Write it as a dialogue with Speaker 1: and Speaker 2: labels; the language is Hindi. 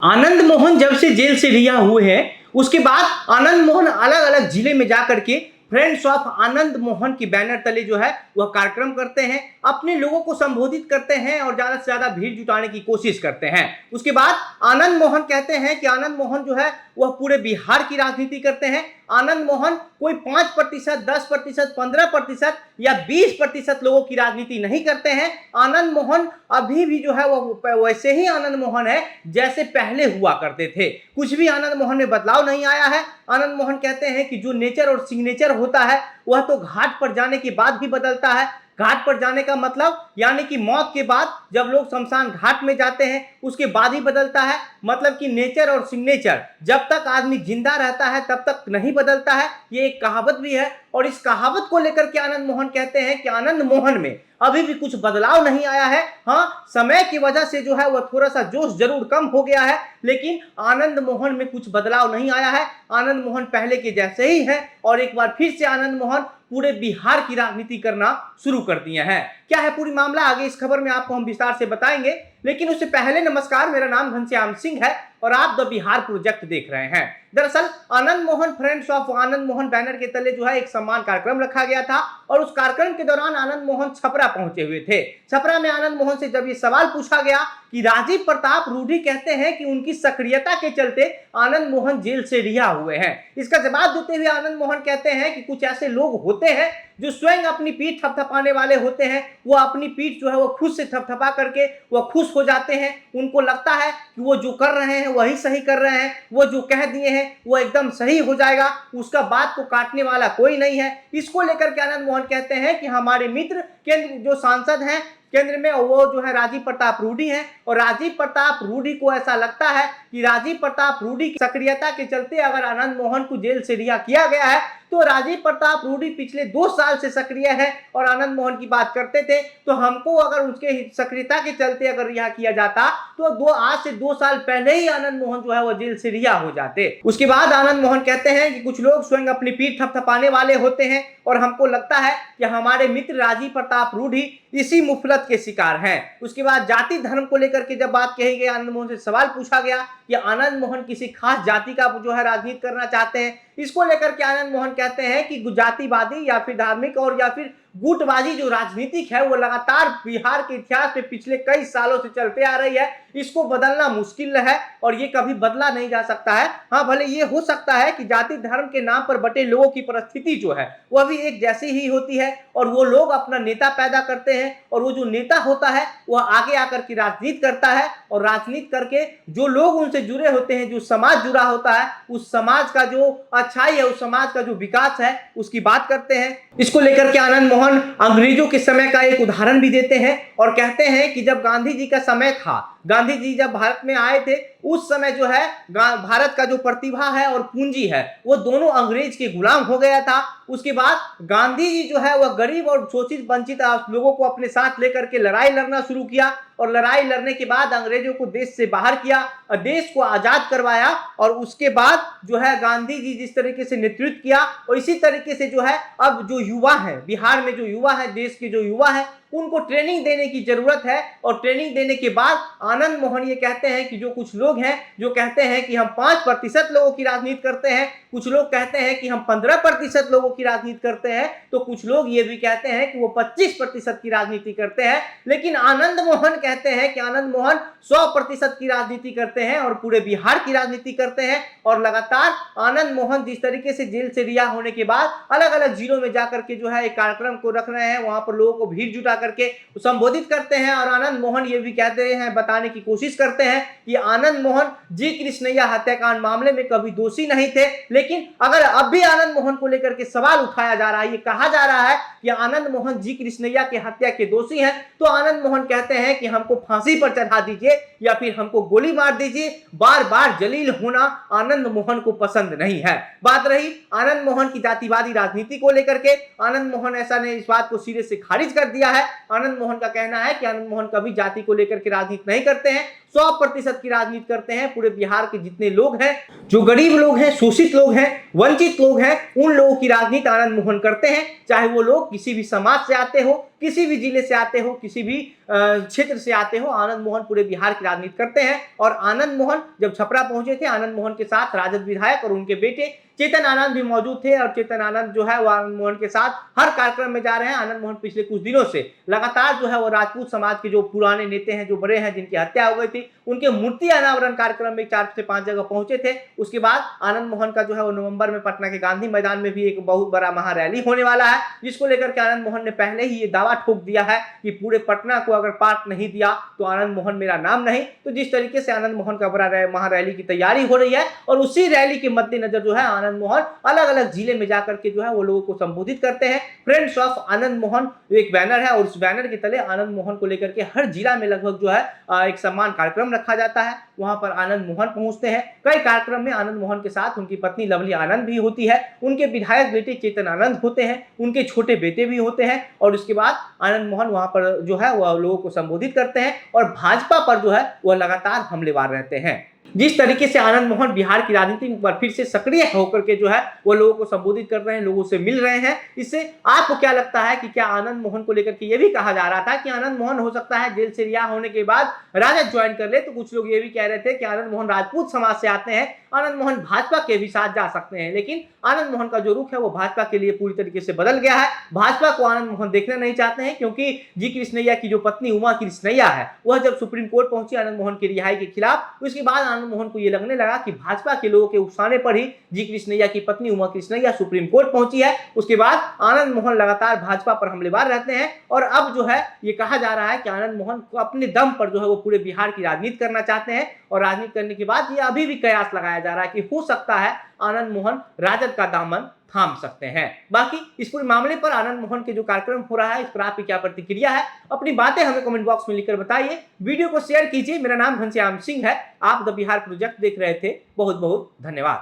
Speaker 1: आनंद मोहन जब से जेल से रिहा हुए हैं, उसके बाद आनंद मोहन अलग अलग जिले में जाकर के फ्रेंड्स ऑफ आनंद मोहन की बैनर तले जो है वह कार्यक्रम करते हैं, अपने लोगों को संबोधित करते हैं और ज्यादा से ज्यादा भीड़ जुटाने की कोशिश करते हैं। उसके बाद आनंद मोहन कहते हैं कि आनंद मोहन जो है वह पूरे बिहार की राजनीति करते हैं। आनंद मोहन कोई 5%, 10%, 15% या 20% लोगों की राजनीति नहीं करते हैं। आनंद मोहन अभी भी जो है वह वैसे ही आनंद मोहन है जैसे पहले हुआ करते थे। कुछ भी आनंद मोहन में बदलाव नहीं आया है। आनंद मोहन कहते हैं कि जो नेचर और सिग्नेचर होता है वह तो घाट पर जाने के बाद भी बदलता है। घाट पर जाने का मतलब यानी कि मौत के बाद जब लोग शमशान घाट में जाते हैं उसके बाद ही बदलता है। मतलब कि नेचर और सिग्नेचर जब तक आदमी जिंदा रहता है तब तक नहीं बदलता है। ये एक कहावत भी है और इस कहावत को लेकर के आनंद मोहन कहते हैं कि आनंद मोहन में अभी भी कुछ बदलाव नहीं आया है। हाँ, समय की वजह से जो है वह थोड़ा सा जोश जरूर कम हो गया है, लेकिन आनंद मोहन में कुछ बदलाव नहीं आया है। आनंद मोहन पहले के जैसे ही है और एक बार फिर से आनंद मोहन पूरे बिहार की राजनीति करना शुरू कर दिए हैं। क्या है पूरी मामला, आगे इस खबर में आपको हम विस्तार से बताएंगे, लेकिन उससे पहले नमस्कार, मेरा नाम घनश्याम सिंह है और आप द बिहार प्रोजेक्ट देख रहे हैं। दरअसल Anand Mohan friends of Anand Mohan banner के तले जो है एक सम्मान कार्यक्रम रखा गया था और उस कार्यक्रम के दौरान आनंद मोहन छपरा पहुंचे हुए थे। छपरा में आनंद मोहन से जब ये सवाल पूछा गया कि राजीव प्रताप रूडी कहते हैं कि उनकी सक्रियता के चलते आनंद मोहन जेल से रिहा हुए हैं, इसका जवाब देते हुए आनंद मोहन कहते हैं कि कुछ ऐसे लोग होते हैं जो स्वयं अपनी पीठ थपथपाने वाले होते हैं। वो अपनी पीठ जो है वो खुद से थपथपा करके वो खुश हो जाते हैं। उनको लगता है कि वो जो कर रहे हैं वही सही कर रहे हैं, वो जो कह दिए हैं वो एकदम सही हो जाएगा, उसका बात को काटने वाला कोई नहीं है। इसको लेकर के आनंद मोहन कहते हैं कि हमारे मित्र केंद्र जो सांसद हैं केंद्र में वो जो है राजीव प्रताप रूडी हैं और राजीव प्रताप रूडी को ऐसा लगता है कि राजीव प्रताप रूडी की सक्रियता के चलते अगर आनंद मोहन को जेल से रिहा किया गया है तो राजीव प्रताप रूडी पिछले 2 साल से सक्रिय है और आनंद मोहन की बात करते थे, तो हमको अगर उसके सक्रियता के चलते अगर रिहा किया जाता तो आज से 2 साल पहले ही आनंद मोहन जो है वो जेल से रिहा हो जाते। उसके बाद आनंद मोहन कहते हैं कि कुछ लोग स्वयं अपनी पीठ थपथपाने वाले होते हैं और हमको लगता है कि हमारे मित्र राजीव प्रताप रूडी इसी मुफलत के शिकार हैं। उसके बाद जाति धर्म को लेकर के जब बात कही गई, आनंद मोहन से सवाल पूछा गया कि आनंद मोहन किसी खास जाति का जो है राजनीति करना चाहते हैं। इसको लेकर के आनंद मोहन कहते हैं कि जातिवादी या फिर धार्मिक और या फिर गुटबाजी जो राजनीतिक है वो लगातार बिहार के इतिहास में पिछले कई सालों से चलते आ रही है, इसको बदलना मुश्किल है और ये कभी बदला नहीं जा सकता है। हाँ, भले ये हो सकता है कि जाति धर्म के नाम पर बटे लोगों की परिस्थिति जो है वह भी एक जैसी ही होती है और वो लोग अपना नेता पैदा करते हैं और वो जो नेता होता है वह आगे आकर के राजनीति करता है और राजनीति करके जो लोग उनसे जुड़े होते हैं, जो समाज जुड़ा होता है, उस समाज का जो अच्छाई है, उस समाज का जो विकास है उसकी बात करते हैं। इसको लेकर के आनंद मोहन अंग्रेजों के समय का एक उदाहरण भी देते हैं और कहते हैं कि जब गांधी जी का समय था, गांधी जी जब भारत में आए थे उस समय जो है भारत का जो प्रतिभा है और पूंजी है वो दोनों अंग्रेज के गुलाम हो गया था। उसके बाद गांधी जी जो है वह गरीब और शोषित वंचित लोगों को अपने साथ लेकर के लड़ाई लड़ना शुरू किया और लड़ाई लड़ने के बाद अंग्रेजों को देश से बाहर किया और देश को आजाद करवाया और उसके बाद जो है गांधी जी जिस तरीके से नेतृत्व किया और इसी तरीके से जो है अब जो युवा है बिहार में, जो युवा है, देश के जो युवा है, उनको ट्रेनिंग देने की जरूरत है। और ट्रेनिंग देने के बाद आनंद मोहन ये कहते हैं कि जो कुछ लोग हैं जो कहते हैं कि हम 5% लोगों की राजनीति करते हैं, कुछ लोग कहते हैं कि हम 15% लोगों की राजनीति करते हैं, तो कुछ लोग ये भी कहते हैं कि वो 25% की राजनीति करते हैं, लेकिन आनंद मोहन कहते हैं कि आनंद मोहन 100% की राजनीति करते हैं और पूरे बिहार की राजनीति करते हैं। और लगातार आनंद मोहन जिस तरीके से जेल से रिहा होने के बाद अलग अलग जिलों में जाकर के जो है एक कार्यक्रम को रख रहे हैं, वहां पर लोगों को भीड़ जुटा करके संबोधित करते हैं और आनंद मोहन ये भी कहते हैं, बताने की कोशिश करते हैं कि आनंद मोहन जी कृष्णैया हत्याकांड मामले में कभी दोषी नहीं थे, लेकिन अगर अब भी आनंद मोहन को लेकर के सवाल उठाया जा रहा है, ये कहा जा रहा है कि आनंद मोहन जी कृष्णैया के हत्या के दोषी हैं, तो आनंद मोहन कहते हैं कि हमको फांसी पर चढ़ा दीजिए या फिर हमको गोली मार दीजिए, बार बार जलील होना आनंद मोहन को पसंद नहीं है। बात रही आनंद मोहन की जातिवादी राजनीति को लेकर के, आनंद मोहन ऐसा ने इस बात को सिरे से खारिज कर दिया है। आनंद मोहन का कहना है कि आनंद मोहन कभी जाति को लेकर के राजनीति नहीं करते हैं, 100% की राजनीति करते हैं। पूरे बिहार के जितने लोग हैं, जो गरीब लोग हैं, शोषित लोग हैं, वंचित लोग हैं, उन लोगों की राजनीति आनंद मोहन करते हैं। चाहे वो लोग किसी भी समाज से आते हो, किसी भी जिले से आते हो, किसी भी क्षेत्र से आते हो, आनंद मोहन पूरे बिहार की राजनीति करते हैं। और आनंद मोहन जब छपरा पहुंचे थे, आनंद मोहन के साथ राजद विधायक और उनके बेटे चेतन आनंद भी मौजूद थे। और चेतन आनंद जो है वो आनंद मोहन के साथ हर कार्यक्रम में जा रहे हैं। आनंद मोहन पिछले कुछ दिनों से लगातार जो है वो राजपूत समाज के जो पुराने नेता हैं, जो बड़े हैं, जिनकी हत्या हो गई थी, उनके मूर्ति अनावरण कार्यक्रम में 4 से 5 जगह पहुंचे थे। उसके बाद आनंद मोहन का जो है वो नवंबर में पटना के गांधी मैदान में भी एक बहुत बड़ा महारैली होने वाला है, जिसको लेकर के आनंद मोहन ने पहले ही ये दावा ठोक दिया है कि पूरे पटना को अगर पार्ट नहीं दिया तो आनंद मोहन मेरा नाम नहीं। तो जिस तरीके से आनंद मोहन का बड़ा महारैली की तैयारी हो रही है, और उसी रैली के मद्देनजर जो है आनंद मोहन अलग अलग जिले में जाकर के जो है वो लोगों को संबोधित करते हैं। फ्रेंड्स ऑफ आनंद मोहन एक बैनर है, और उस बैनर के तले आनंद मोहन को लेकर के हर जिला में लगभग जो है एक सम्मान कार्यक्रम रखा जाता है। वहां पर आनंद मोहन पहुंचते हैं। कई कार्यक्रम में आनंद मोहन के साथ उनकी पत्नी लवली आनंद भी होती है, उनके विधायक बेटे चेतन आनंद होते हैं, उनके छोटे बेटे भी होते हैं। और उसके बाद आनंद मोहन वहां पर जो है वह लोगों को संबोधित करते हैं, और भाजपा पर जो है वह लगातार हमलेवार रहते हैं। जिस तरीके से आनंद मोहन बिहार की राजनीति पर फिर से सक्रिय होकर के जो है वो लोगों को संबोधित कर रहे हैं, लोगों से मिल रहे हैं, इससे आपको क्या लगता है कि क्या आनंद मोहन को लेकर के ये भी कहा जा रहा था कि आनंद मोहन हो सकता है जेल से रिहा होने के बाद राजद ज्वाइन कर ले? तो कुछ लोग ये भी कह रहे थे कि आनंद मोहन राजपूत समाज से आते हैं, आनंद मोहन भाजपा के भी साथ जा सकते हैं। लेकिन आनंद मोहन का जो रुख है वो भाजपा के लिए पूरी तरीके से बदल गया है। भाजपा को आनंद मोहन देखना नहीं चाहते हैं, क्योंकि जी कृष्णैया की जो पत्नी उमा कृष्णैया है वह जब सुप्रीम कोर्ट पहुंची आनंद मोहन की रिहाई के खिलाफ, उसके बाद आनंद मोहन को ये लगने लगा कि भाजपा के लोगों के उकसाने पर ही जी कृष्णैया की पत्नी उमा कृष्णैया सुप्रीम कोर्ट पहुंची है। उसके बाद आनंद मोहन लगातार भाजपा पर हमलेवार रहते हैं, और अब जो है ये कहा जा रहा है कि आनंद मोहन को अपने दम पर जो है वो पूरे बिहार की राजनीति करना चाहते हैं। और राजनीति करने के बाद ये अभी भी कयास लगाया जा रहा है कि हो सकता है आनंद मोहन राजद का दामन थाम सकते हैं। बाकी इस पूरे मामले पर आनंद मोहन के जो कार्यक्रम हो रहा है, इस पर आपकी क्या प्रतिक्रिया है? अपनी बातें हमें कमेंट बॉक्स में लिखकर बताइए। वीडियो को शेयर कीजिए। मेरा नाम घनश्याम सिंह है। आप द बिहार प्रोजेक्ट देख रहे थे। बहुत बहुत धन्यवाद।